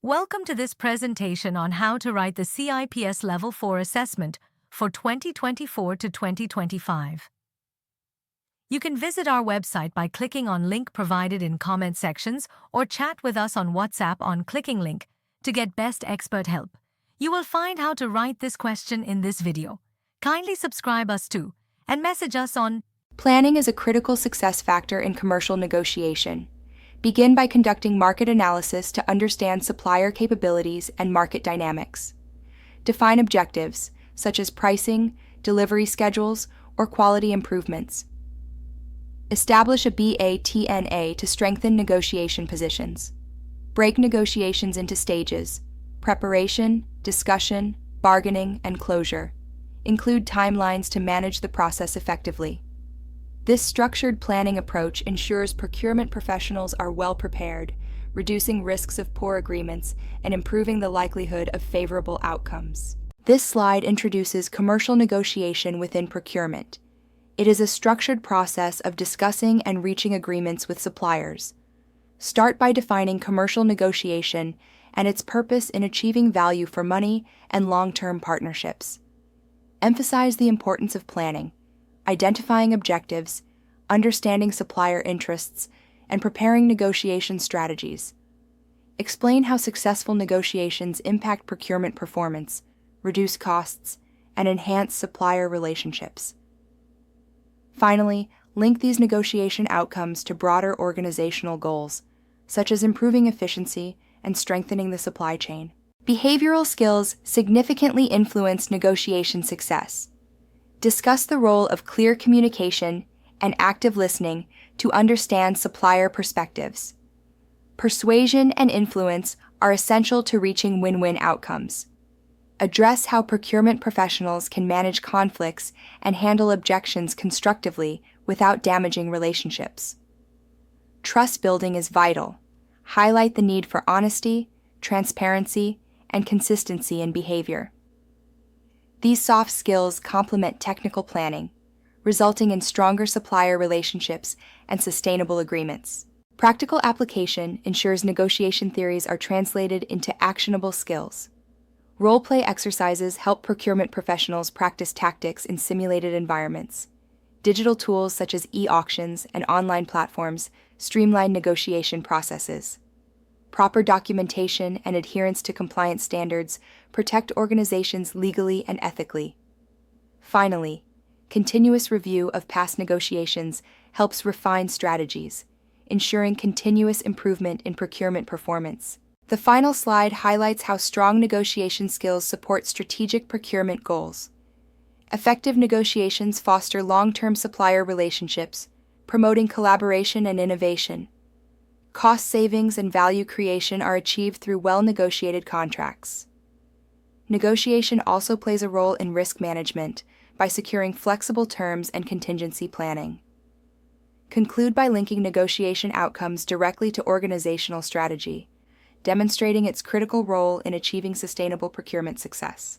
Welcome to this presentation on how to write the CIPS Level 4 assessment for 2024 to 2025. You can visit our website by clicking on link provided in comment sections or chat with us on WhatsApp on clicking link to get best expert help. You will find how to write this question in this video. Kindly subscribe us too and message us on. Planning is a critical success factor in commercial negotiation. Begin by conducting market analysis to understand supplier capabilities and market dynamics. Define objectives, such as pricing, delivery schedules, or quality improvements. Establish a BATNA to strengthen negotiation positions. Break negotiations into stages: preparation, discussion, bargaining, and closure. Include timelines to manage the process effectively. This structured planning approach ensures procurement professionals are well prepared, reducing risks of poor agreements and improving the likelihood of favorable outcomes. This slide introduces commercial negotiation within procurement. It is a structured process of discussing and reaching agreements with suppliers. Start by defining commercial negotiation and its purpose in achieving value for money and long-term partnerships. Emphasize the importance of planning, identifying objectives, understanding supplier interests, and preparing negotiation strategies. Explain how successful negotiations impact procurement performance, reduce costs, and enhance supplier relationships. Finally, link these negotiation outcomes to broader organizational goals, such as improving efficiency and strengthening the supply chain. Behavioral skills significantly influence negotiation success. Discuss the role of clear communication and active listening to understand supplier perspectives. Persuasion and influence are essential to reaching win-win outcomes. Address how procurement professionals can manage conflicts and handle objections constructively without damaging relationships. Trust building is vital. Highlight the need for honesty, transparency, and consistency in behavior. These soft skills complement technical planning, resulting in stronger supplier relationships and sustainable agreements. Practical application ensures negotiation theories are translated into actionable skills. Role-play exercises help procurement professionals practice tactics in simulated environments. Digital tools such as e-auctions and online platforms streamline negotiation processes. Proper documentation and adherence to compliance standards protect organizations legally and ethically. Finally, continuous review of past negotiations helps refine strategies, ensuring continuous improvement in procurement performance. The final slide highlights how strong negotiation skills support strategic procurement goals. Effective negotiations foster long-term supplier relationships, promoting collaboration and innovation. Cost savings and value creation are achieved through well-negotiated contracts. Negotiation also plays a role in risk management by securing flexible terms and contingency planning. Conclude by linking negotiation outcomes directly to organizational strategy, demonstrating its critical role in achieving sustainable procurement success.